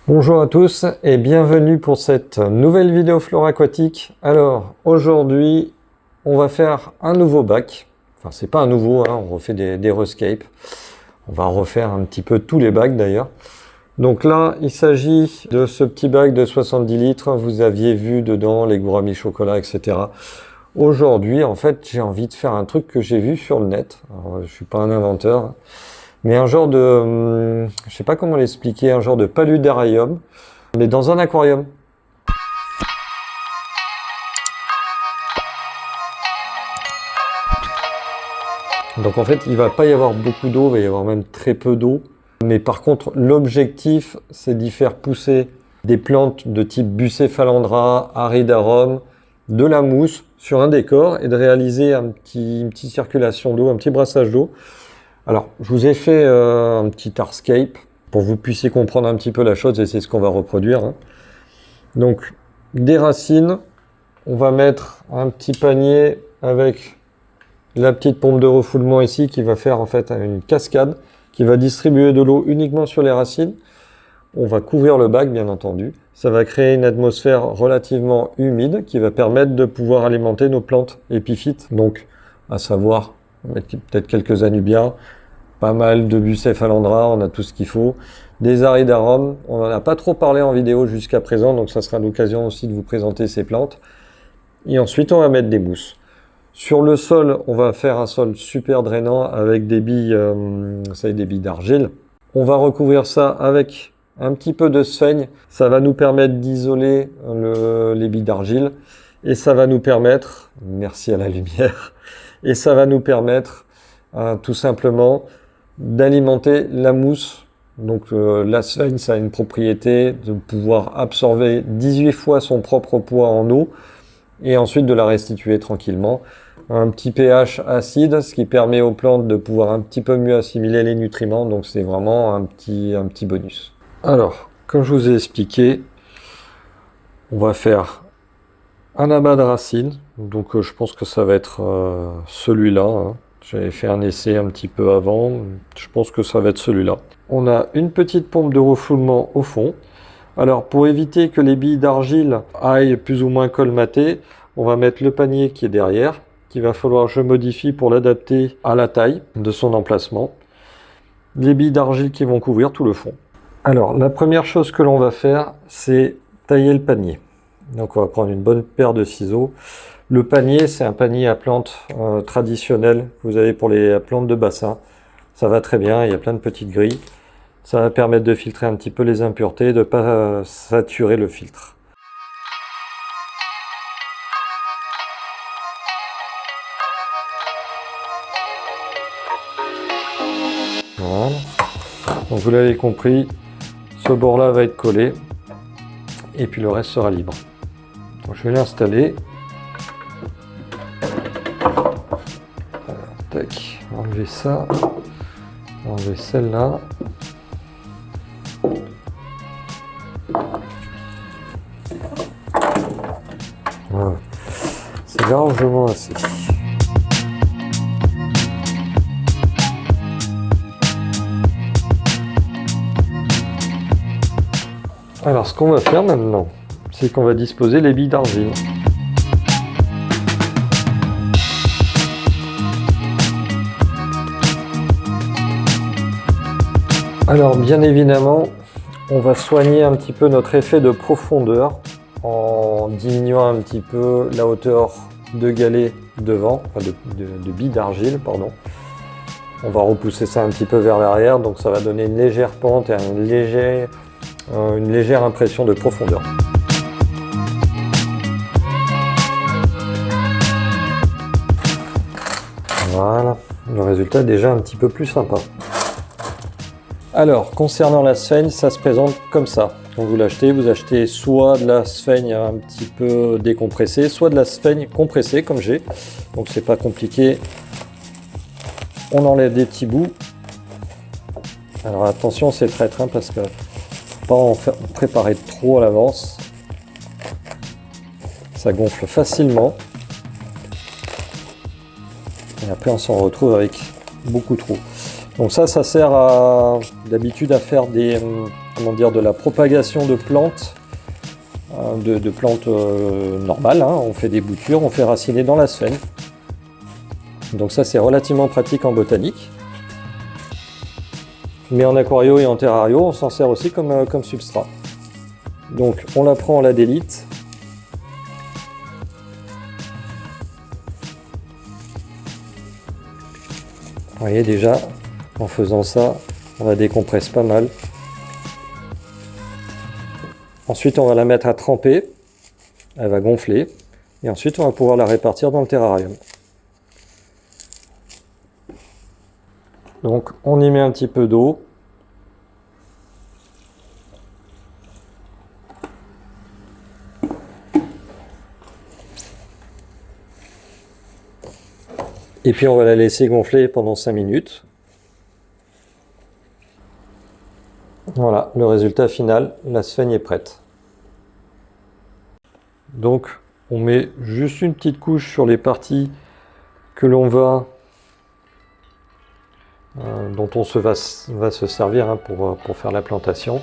Bonjour à tous et bienvenue pour cette nouvelle vidéo flore aquatique. Alors aujourd'hui on va faire un nouveau bac. Enfin c'est pas un nouveau, hein, on refait des rescapes. On va refaire un petit peu tous les bacs d'ailleurs. Donc là il s'agit de ce petit bac de 70 litres. Vous aviez vu dedans les gouramis chocolat, etc. Aujourd'hui en fait j'ai envie de faire un truc que j'ai vu sur le net. Alors, je suis pas un inventeur. Mais un genre de, je sais pas comment l'expliquer, un genre de paludarium, mais dans un aquarium. Donc en fait, il va pas y avoir beaucoup d'eau, il va y avoir même très peu d'eau. Mais par contre, l'objectif, c'est d'y faire pousser des plantes de type Bucephalandra, Aridarum, de la mousse sur un décor et de réaliser une petite circulation d'eau, un petit brassage d'eau. Alors, je vous ai fait un petit hardscape pour que vous puissiez comprendre un petit peu la chose et c'est ce qu'on va reproduire. Hein. Donc, des racines, on va mettre un petit panier avec la petite pompe de refoulement ici qui va faire en fait une cascade qui va distribuer de l'eau uniquement sur les racines. On va couvrir le bac, bien entendu. Ça va créer une atmosphère relativement humide qui va permettre de pouvoir alimenter nos plantes épiphytes. Donc, à savoir peut-être quelques anubias, pas mal de Bucephalandra, on a tout ce qu'il faut. Des Aridarum, on n'en a pas trop parlé en vidéo jusqu'à présent, donc ça sera l'occasion aussi de vous présenter ces plantes. Et ensuite, on va mettre des mousses. Sur le sol, on va faire un sol super drainant avec des billes, des billes d'argile. On va recouvrir ça avec un petit peu de sphaigne. Ça va nous permettre d'isoler les billes d'argile. Et ça va nous permettre, merci à la lumière, et ça va nous permettre tout simplement d'alimenter la mousse. Donc la sphaigne, ça a une propriété de pouvoir absorber 18 fois son propre poids en eau et ensuite de la restituer tranquillement. Un petit pH acide, ce qui permet aux plantes de pouvoir un petit peu mieux assimiler les nutriments. Donc c'est vraiment un petit bonus. Alors, comme je vous ai expliqué, on va faire un amas de racines. Donc je pense que ça va être celui-là. Hein. J'avais fait un essai un petit peu avant, je pense que ça va être celui-là. On a une petite pompe de refoulement au fond. Alors pour éviter que les billes d'argile aillent plus ou moins colmater, on va mettre le panier qui est derrière, qu'il va falloir que je modifie pour l'adapter à la taille de son emplacement. Les billes d'argile qui vont couvrir tout le fond. Alors la première chose que l'on va faire, c'est tailler le panier. Donc on va prendre une bonne paire de ciseaux. Le panier, c'est un panier à plantes traditionnel que vous avez pour les plantes de bassin. Ça va très bien, il y a plein de petites grilles. Ça va permettre de filtrer un petit peu les impuretés, de ne pas saturer le filtre. Voilà. Donc vous l'avez compris, ce bord-là va être collé et puis le reste sera libre. Donc je vais l'installer. Tac, enlever ça, enlever celle-là. Voilà. C'est largement assez. Alors ce qu'on va faire maintenant, c'est qu'on va disposer les billes d'argile. Alors bien évidemment, on va soigner un petit peu notre effet de profondeur en diminuant un petit peu la hauteur de galets devant, enfin de billes d'argile, pardon. On va repousser ça un petit peu vers l'arrière, donc ça va donner une légère pente et une légère impression de profondeur. Voilà, le résultat est déjà un petit peu plus sympa. Alors, concernant la sphaigne, ça se présente comme ça. Quand vous achetez soit de la sphaigne un petit peu décompressée, soit de la sphaigne compressée, comme j'ai. Donc c'est pas compliqué. On enlève des petits bouts. Alors attention, c'est traître, hein, parce que faut pas en préparer trop à l'avance. Ça gonfle facilement. Et après, on s'en retrouve avec beaucoup trop. Donc ça sert d'habitude à faire des comment dire, de la propagation de plantes, de plantes normales, hein. On fait des boutures, on fait raciner dans la sphène. Donc ça c'est relativement pratique en botanique. Mais en aquario et en terrario, on s'en sert aussi comme substrat. Donc on la prend, on la délite. Vous voyez déjà, en faisant ça, on la décompresse pas mal. Ensuite, on va la mettre à tremper. Elle va gonfler. Et ensuite, on va pouvoir la répartir dans le terrarium. Donc, on y met un petit peu d'eau. Et puis, on va la laisser gonfler pendant 5 minutes. Voilà, le résultat final, la sphène est prête. Donc, on met juste une petite couche sur les parties que l'on va, dont on va se servir, hein, pour faire la plantation.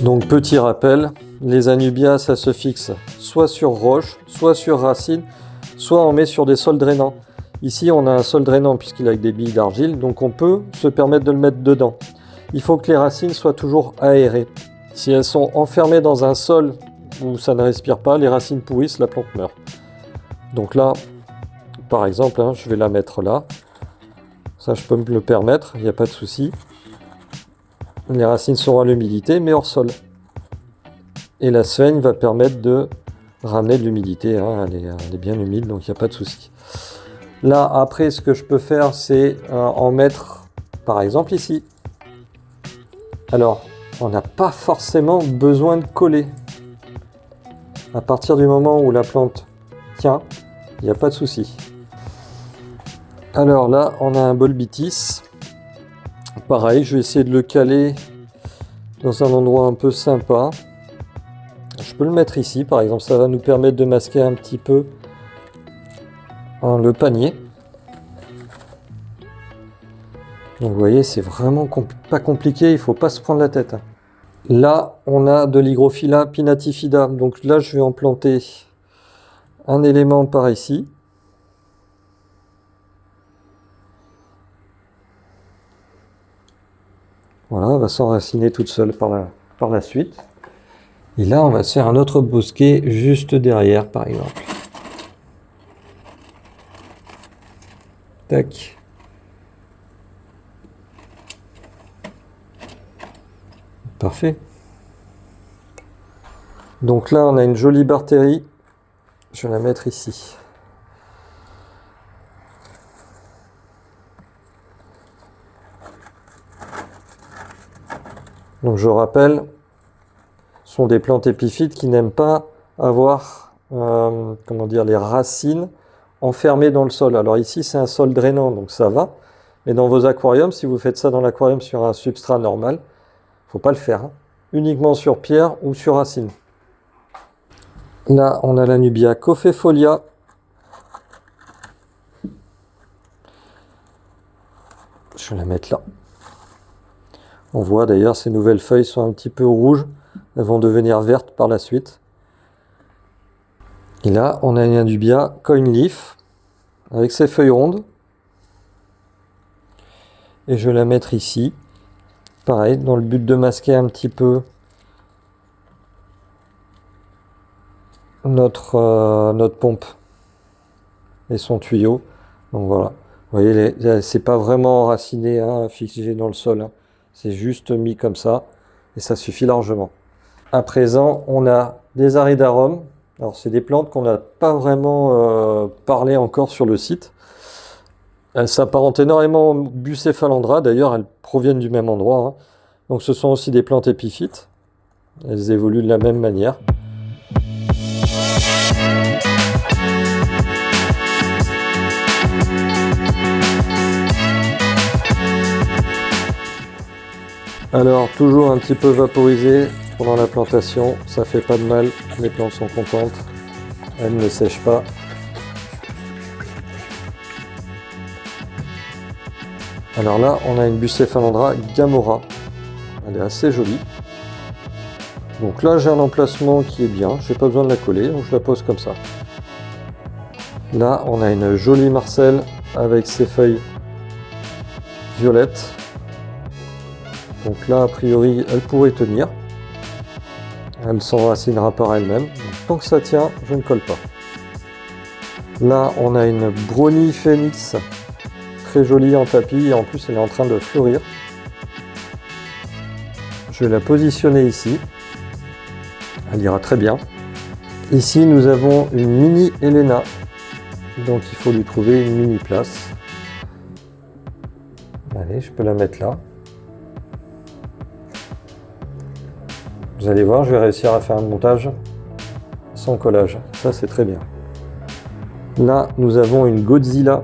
Donc petit rappel, les anubias ça se fixe soit sur roche, soit sur racine, soit on met sur des sols drainants. Ici on a un sol drainant puisqu'il a des billes d'argile, donc on peut se permettre de le mettre dedans. Il faut que les racines soient toujours aérées. Si elles sont enfermées dans un sol où ça ne respire pas, les racines pourrissent, la plante meurt. Donc là, par exemple, hein, je vais la mettre là. Ça je peux me le permettre, il n'y a pas de souci. Les racines seront à l'humidité, mais hors sol. Et la sphène va permettre de ramener de l'humidité, hein. Elle est bien humide, donc il n'y a pas de souci. Là, après, ce que je peux faire, c'est en mettre, par exemple, ici. Alors, on n'a pas forcément besoin de coller. À partir du moment où la plante tient, il n'y a pas de souci. Alors là, on a un bolbitis. Pareil, je vais essayer de le caler dans un endroit un peu sympa. Je peux le mettre ici, par exemple, ça va nous permettre de masquer un petit peu le panier. Donc vous voyez, c'est vraiment pas compliqué, il ne faut pas se prendre la tête. Là, on a de l'Hygrophila pinnatifida. Donc là, je vais en planter un élément par ici. Voilà, elle va s'enraciner toute seule par la suite. Et là, on va se faire un autre bosquet juste derrière, par exemple. Tac. Parfait. Donc là, on a une jolie bartérie. Je vais la mettre ici. Donc je rappelle, ce sont des plantes épiphytes qui n'aiment pas avoir comment dire, les racines enfermées dans le sol. Alors ici c'est un sol drainant, donc ça va. Mais dans vos aquariums, si vous faites ça dans l'aquarium sur un substrat normal, il ne faut pas le faire, hein. Uniquement sur pierre ou sur racine. Là on a l'Anubia Cophefolia. Je vais la mettre là. On voit d'ailleurs ces nouvelles feuilles sont un petit peu rouges, elles vont devenir vertes par la suite. Et là, on a une Anubia Coin Leaf avec ses feuilles rondes. Et je vais la mettre ici, pareil, dans le but de masquer un petit peu notre pompe et son tuyau. Donc voilà, vous voyez, c'est pas vraiment enraciné, hein, figé dans le sol, hein. C'est juste mis comme ça et ça suffit largement. À présent, on a des aridarums. Alors c'est des plantes qu'on n'a pas vraiment parlé encore sur le site. Elles s'apparentent énormément au Bucephalandra, d'ailleurs elles proviennent du même endroit, hein. Donc ce sont aussi des plantes épiphytes. Elles évoluent de la même manière. Alors toujours un petit peu vaporisé pendant la plantation, ça fait pas de mal, les plantes sont contentes, elles ne sèchent pas. Alors là on a une Bucephalandra Gamora, elle est assez jolie. Donc là j'ai un emplacement qui est bien, j'ai pas besoin de la coller, donc je la pose comme ça. Là on a une jolie Marcelle avec ses feuilles violettes. Donc là, a priori, elle pourrait tenir. Elle s'enracinera par elle-même. Tant que ça tient, je ne colle pas. Là, on a une Brownie Phoenix, très jolie en tapis, et en plus, elle est en train de fleurir. Je vais la positionner ici. Elle ira très bien. Ici, nous avons une mini Helena. Donc, il faut lui trouver une mini place. Allez, je peux la mettre là. Vous allez voir, je vais réussir à faire un montage sans collage. Ça, c'est très bien. Là, nous avons une Godzilla.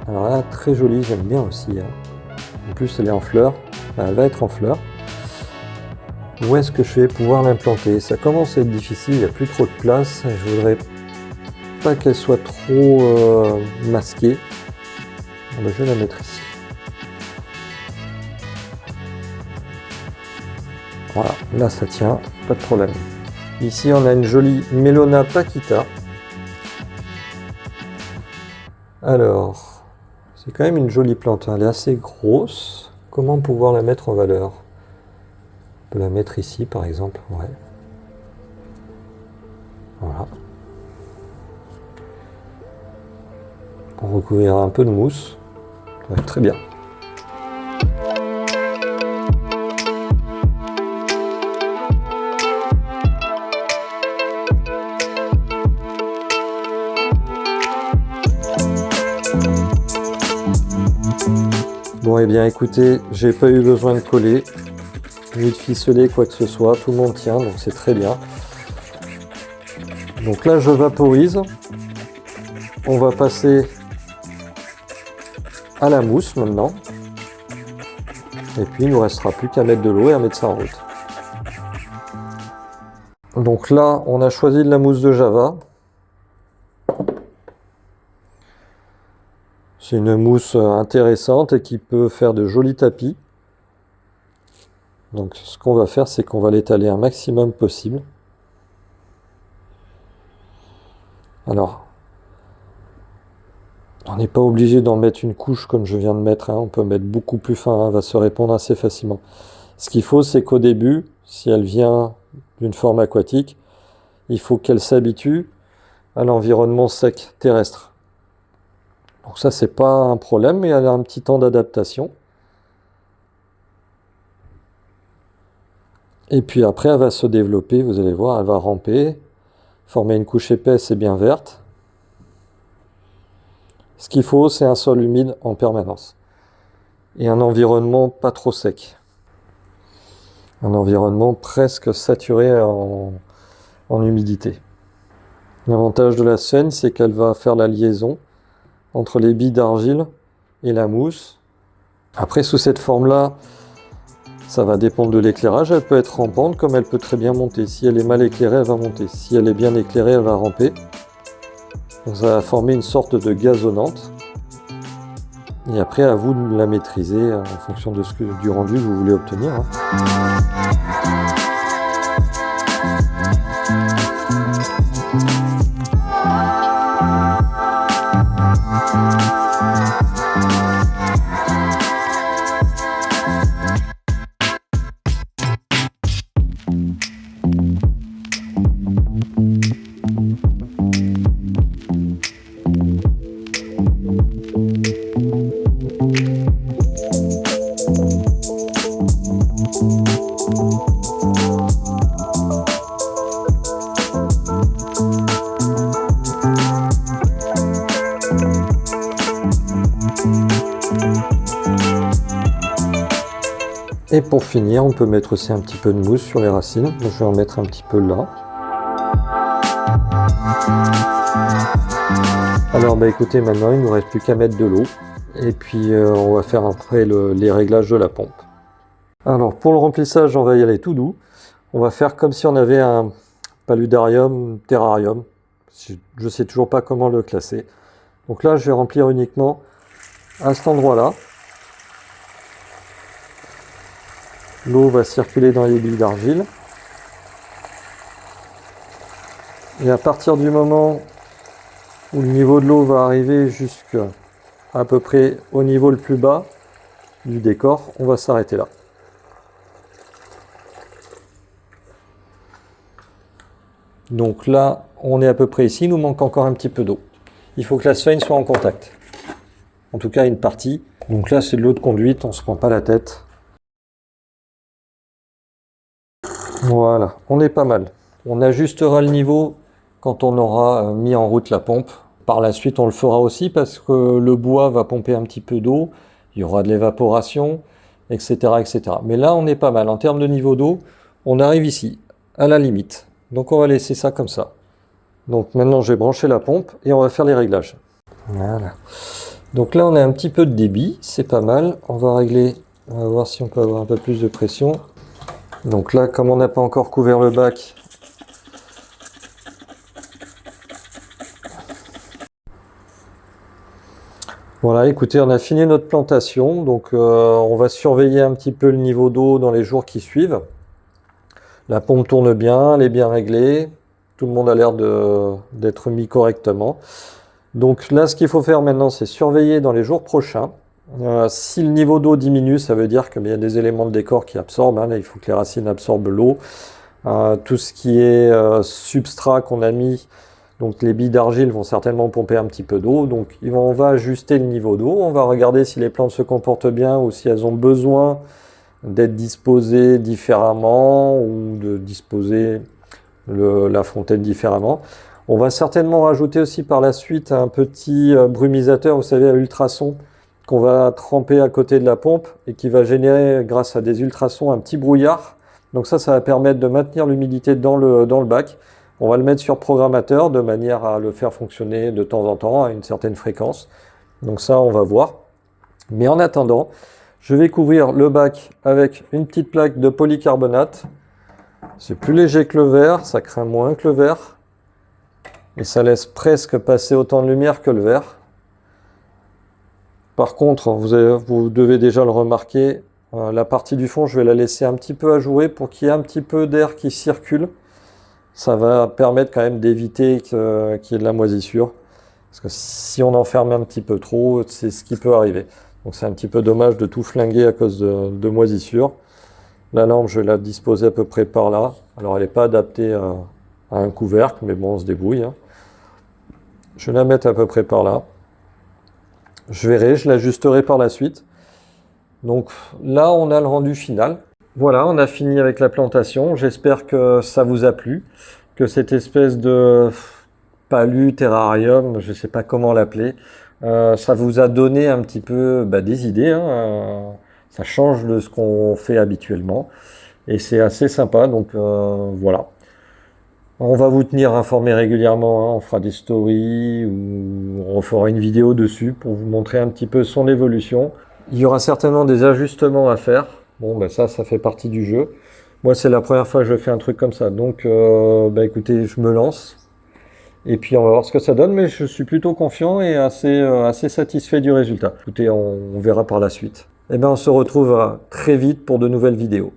Alors là, très jolie, j'aime bien aussi, hein. En plus, elle est en fleurs. Enfin, elle va être en fleurs. Où est-ce que je vais pouvoir l'implanter? Ça commence à être difficile, il n'y a plus trop de place. Je voudrais pas qu'elle soit trop masquée. Alors, je vais la mettre ici. Voilà, là ça tient, pas de problème. Ici on a une jolie Melona Paquita. Alors, c'est quand même une jolie plante, hein. Elle est assez grosse. Comment pouvoir la mettre en valeur? On peut la mettre ici par exemple, ouais. Voilà. On recouvrir un peu de mousse. Ouais, très bien. Bon, et bien écoutez, j'ai pas eu besoin de coller, ni de ficeler quoi que ce soit, tout le monde tient, donc c'est très bien. Donc là je vaporise, on va passer à la mousse maintenant, et puis il ne nous restera plus qu'à mettre de l'eau et à mettre ça en route. Donc là on a choisi de la mousse de Java. C'est une mousse intéressante et qui peut faire de jolis tapis. Donc ce qu'on va faire, c'est qu'on va l'étaler un maximum possible. Alors, on n'est pas obligé d'en mettre une couche comme je viens de mettre, hein. On peut mettre beaucoup plus fin, hein, va se répandre assez facilement. Ce qu'il faut, c'est qu'au début, si elle vient d'une forme aquatique, il faut qu'elle s'habitue à l'environnement sec terrestre. Donc ça, c'est pas un problème, mais elle a un petit temps d'adaptation. Et puis après, elle va se développer, vous allez voir, elle va ramper, former une couche épaisse et bien verte. Ce qu'il faut, c'est un sol humide en permanence. Et un environnement pas trop sec. Un environnement presque saturé en humidité. L'avantage de la Sphène, c'est qu'elle va faire la liaison entre les billes d'argile et la mousse. Après, sous cette forme-là, ça va dépendre de l'éclairage. Elle peut être rampante comme elle peut très bien monter. Si elle est mal éclairée, elle va monter. Si elle est bien éclairée, elle va ramper. Donc ça va former une sorte de gazonnante. Et après, à vous de la maîtriser en fonction de du rendu que vous voulez obtenir, hein. Et pour finir, on peut mettre aussi un petit peu de mousse sur les racines. Je vais en mettre un petit peu là. Alors bah écoutez, maintenant il ne nous reste plus qu'à mettre de l'eau. Et puis on va faire après les réglages de la pompe. Alors pour le remplissage, on va y aller tout doux. On va faire comme si on avait un paludarium, terrarium. Je ne sais toujours pas comment le classer. Donc là, je vais remplir uniquement à cet endroit-là. L'eau va circuler dans les billes d'argile. Et à partir du moment où le niveau de l'eau va arriver jusqu'à à peu près au niveau le plus bas du décor, on va s'arrêter là. Donc là, on est à peu près ici, il nous manque encore un petit peu d'eau. Il faut que la sphène soit en contact. En tout cas, une partie. Donc là, c'est de l'eau de conduite, on ne se prend pas la tête. Voilà, on est pas mal. On ajustera le niveau quand on aura mis en route la pompe. Par la suite, on le fera aussi parce que le bois va pomper un petit peu d'eau, il y aura de l'évaporation, etc., etc. Mais là, on est pas mal. En termes de niveau d'eau, on arrive ici, à la limite. Donc on va laisser ça comme ça. Donc maintenant, je vais brancher la pompe et on va faire les réglages. Voilà. Donc là, on a un petit peu de débit, c'est pas mal. On va régler, on va voir si on peut avoir un peu plus de pression. Donc là, comme on n'a pas encore couvert le bac, voilà, écoutez, on a fini notre plantation, donc on va surveiller un petit peu le niveau d'eau dans les jours qui suivent. La pompe tourne bien, elle est bien réglée, tout le monde a l'air d'être mis correctement. Donc là, ce qu'il faut faire maintenant, c'est surveiller dans les jours prochains. Si le niveau d'eau diminue, ça veut dire qu'il y a des éléments de décor qui absorbent. Là, il faut que les racines absorbent l'eau. Tout ce qui est substrat qu'on a mis, donc les billes d'argile vont certainement pomper un petit peu d'eau. Donc on va ajuster le niveau d'eau. On va regarder si les plantes se comportent bien ou si elles ont besoin d'être disposées différemment ou de disposer la fontaine différemment. On va certainement rajouter aussi par la suite un petit brumisateur, vous savez, à ultrasons, qu'on va tremper à côté de la pompe et qui va générer, grâce à des ultrasons, un petit brouillard. Donc ça va permettre de maintenir l'humidité dans le bac. On va le mettre sur programmateur de manière à le faire fonctionner de temps en temps à une certaine fréquence. Donc ça, on va voir. Mais en attendant, je vais couvrir le bac avec une petite plaque de polycarbonate. C'est plus léger que le verre, ça craint moins que le verre. Et ça laisse presque passer autant de lumière que le verre. Par contre, vous devez déjà le remarquer, la partie du fond, je vais la laisser un petit peu ajourée pour qu'il y ait un petit peu d'air qui circule. Ça va permettre quand même d'éviter qu'il y ait de la moisissure. Parce que si on enferme un petit peu trop, c'est ce qui peut arriver. Donc c'est un petit peu dommage de tout flinguer à cause de moisissure. La lampe, je vais la disposer à peu près par là. Alors elle n'est pas adaptée à un couvercle, mais bon, on se débrouille. Hein. Je vais la mettre à peu près par là. Je verrai, je l'ajusterai par la suite. Donc là, on a le rendu final. Voilà, on a fini avec la plantation. J'espère que ça vous a plu, que cette espèce de palu, terrarium, je ne sais pas comment l'appeler, ça vous a donné un petit peu des idées. Hein, ça change de ce qu'on fait habituellement. Et c'est assez sympa, donc voilà. On va vous tenir informé régulièrement, hein. On fera des stories ou on fera une vidéo dessus pour vous montrer un petit peu son évolution. Il y aura certainement des ajustements à faire. Bon, ça fait partie du jeu. Moi, c'est la première fois que je fais un truc comme ça. Donc, écoutez, je me lance. Et puis, on va voir ce que ça donne. Mais je suis plutôt confiant et assez satisfait du résultat. Écoutez, on verra par la suite. Eh bien, on se retrouve très vite pour de nouvelles vidéos.